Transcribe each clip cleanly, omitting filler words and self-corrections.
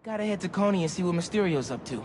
Gotta head to Coney and see what Mysterio's up to.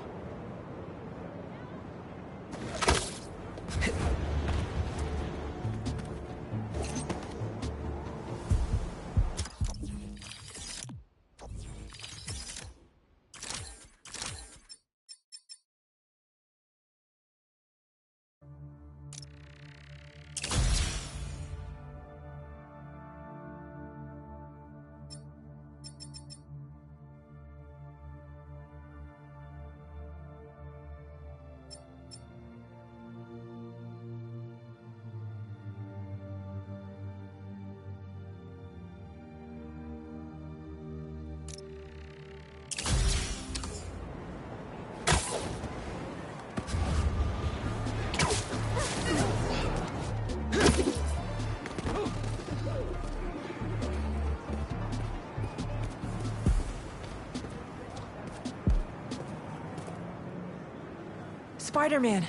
Spiderman,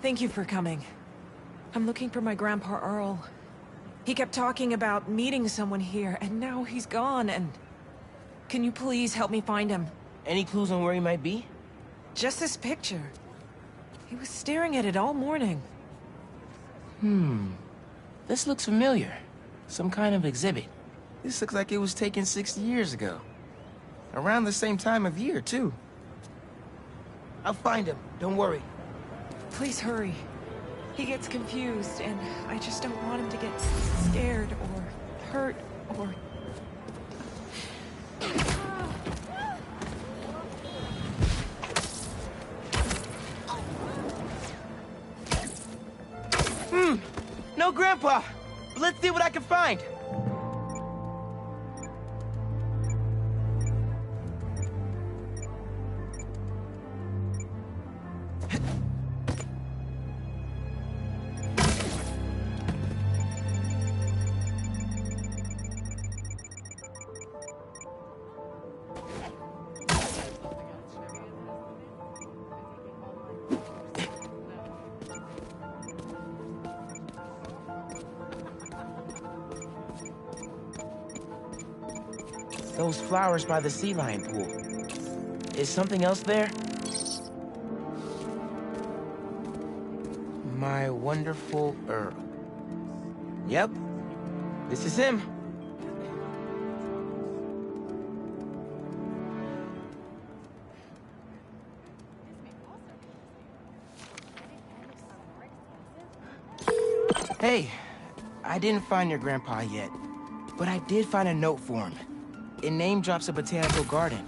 thank you for coming. I'm looking for my Grandpa Earl. He kept talking about meeting someone here, and now he's gone, and... Can you please help me find him? Any clues on where he might be? Just this picture. He was staring at it all morning. This looks familiar. Some kind of exhibit. This looks like it was taken 60 years ago. Around the same time of year, too. I'll find him, don't worry. Please hurry. He gets confused, and I just don't want him to get scared or hurt or... No Grandpa! Let's see what I can find! Those flowers by the sea lion pool. Is something else there? My wonderful Earl. Yep, this is him. Hey, I didn't find your grandpa yet, but I did find a note for him. It name drops a botanical garden.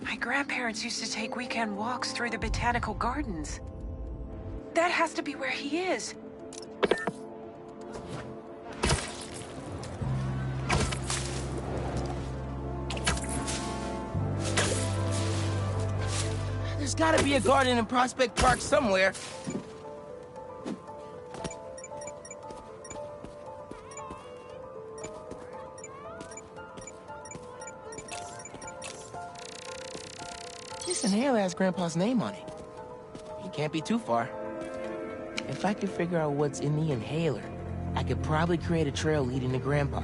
My grandparents used to take weekend walks through the botanical gardens. That has to be where he is. There's gotta be a garden in Prospect Park somewhere. This inhaler has Grandpa's name on it. He can't be too far. If I could figure out what's in the inhaler, I could probably create a trail leading to Grandpa.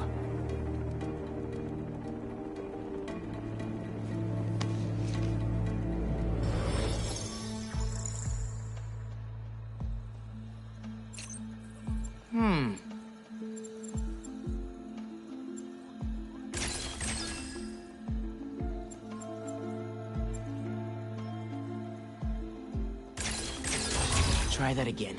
Try that again.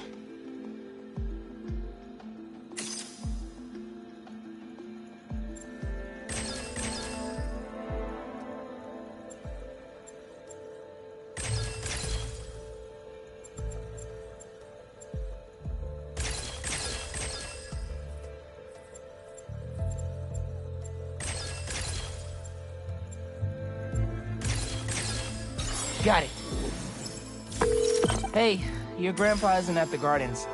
Got it. Hey. Your grandpa isn't at the gardens,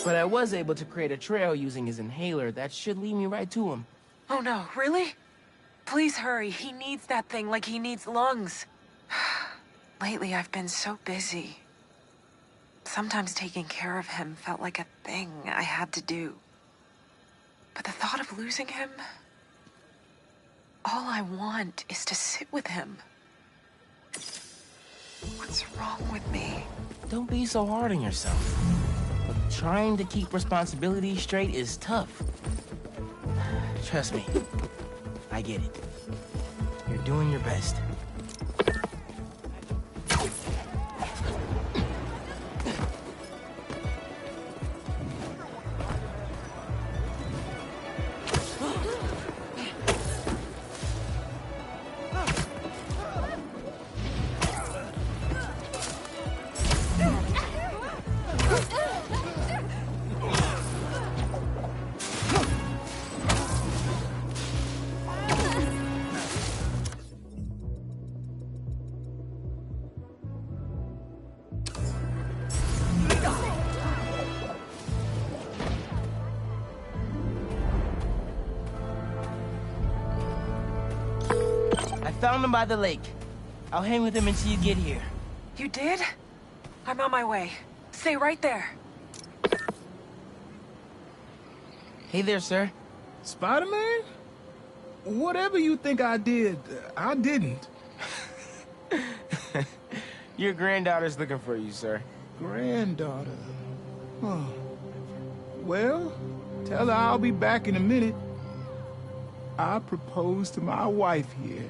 but I was able to create a trail using his inhaler that should lead me right to him. Oh no, really? Please hurry, he needs that thing like he needs lungs. Lately I've been so busy. Sometimes taking care of him felt like a thing I had to do. But the thought of losing him... All I want is to sit with him. What's wrong with me? Don't be so hard on yourself. But trying to keep responsibilities straight is tough. Trust me, I get it. You're doing your best. I found him by the lake. I'll hang with him until you get here. You did? I'm on my way. Stay right there. Hey there, sir. Spider-Man? Whatever you think I did, I didn't. Your granddaughter's looking for you, sir. Granddaughter. Huh. Well, tell her I'll be back in a minute. I proposed to my wife here.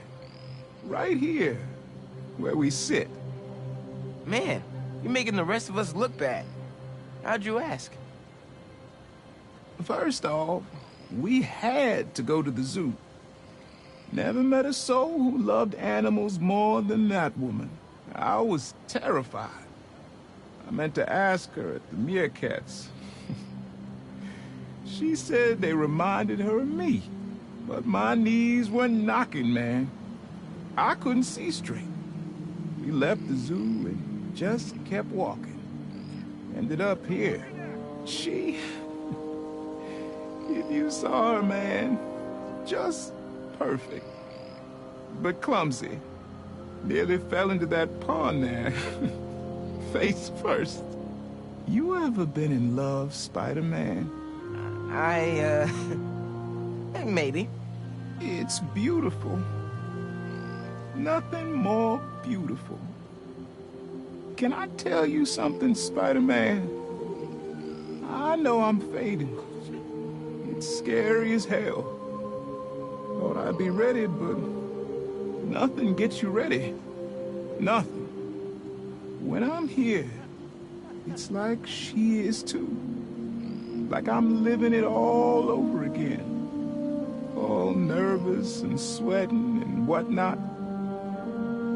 Right here, where we sit. Man, you're making the rest of us look bad. How'd you ask? First off, we had to go to the zoo. Never met a soul who loved animals more than that woman. I was terrified. I meant to ask her at the meerkats. She said they reminded her of me, but my knees were knocking, man. I couldn't see straight. We left the zoo and just kept walking. Ended up here. She... If you saw her, man, just perfect. But clumsy. Nearly fell into that pond there. Face first. You ever been in love, Spider-Man? Maybe. It's beautiful. Nothing more beautiful. Can I tell you something, Spider-Man? I know I'm fading. It's scary as hell. Thought I'd be ready, but nothing gets you ready. Nothing. When I'm here, it's like she is too. Like I'm living it all over again. All nervous and sweating and whatnot.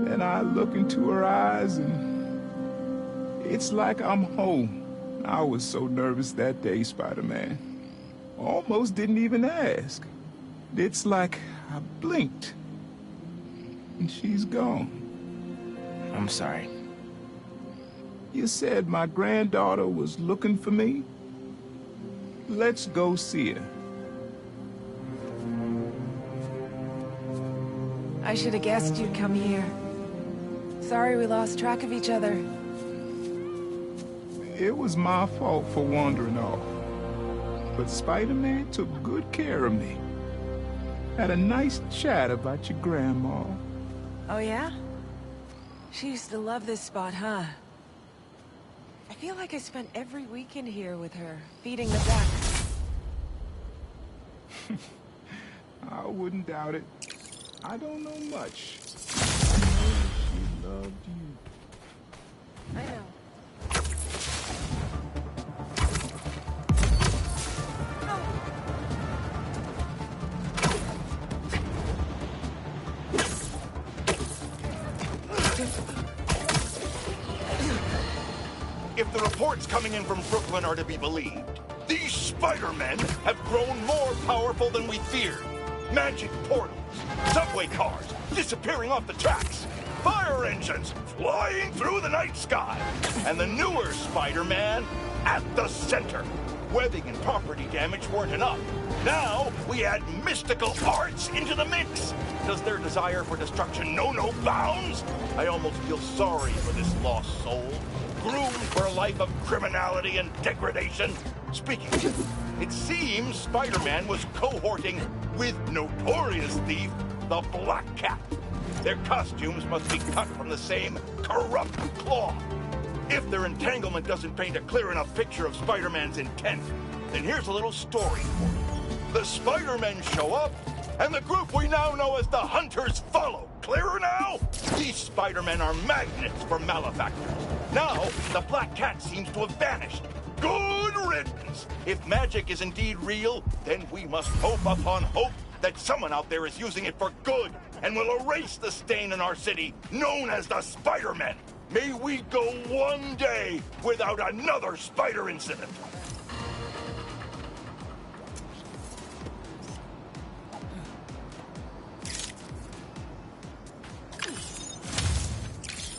Then I look into her eyes and it's like I'm home. I was so nervous that day, Spider-Man. Almost didn't even ask. It's like I blinked and she's gone. I'm sorry. You said my granddaughter was looking for me? Let's go see her. I should have guessed you'd come here. Sorry we lost track of each other. It was my fault for wandering off. But Spider-Man took good care of me. Had a nice chat about your grandma. Oh, yeah? She used to love this spot, huh? I feel like I spent every weekend here with her, feeding the ducks. I wouldn't doubt it. I don't know much. I know she loved you. I know. If the reports coming in from Brooklyn are to be believed, these Spider-Men have grown more powerful than we feared. Magic portals, subway cars disappearing off the tracks, fire engines flying through the night sky, and the newer Spider-Man at the center. Webbing and property damage weren't enough. Now we add mystical arts into the mix. Does their desire for destruction know no bounds? I almost feel sorry for this lost soul, groomed for a life of criminality and degradation. Speaking of, it seems Spider-Man was cohorting with notorious thief, the Black Cat. Their costumes must be cut from the same corrupt cloth. If their entanglement doesn't paint a clear enough picture of Spider-Man's intent, then here's a little story for you. The Spider-Men show up, and the group we now know as the Hunters follow. Clearer now? These Spider-Men are magnets for malefactors. Now, the Black Cat seems to have vanished. Good riddance! If magic is indeed real, then we must hope upon hope that someone out there is using it for good and will erase the stain in our city known as the Spider-Men. May we go one day without another spider incident.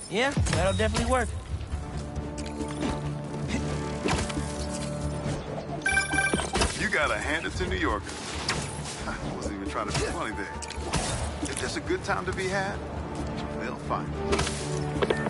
Yeah, that'll definitely work. You gotta hand it to New Yorkers. I wasn't even trying to be funny there. If there's a good time to be had, they'll find it.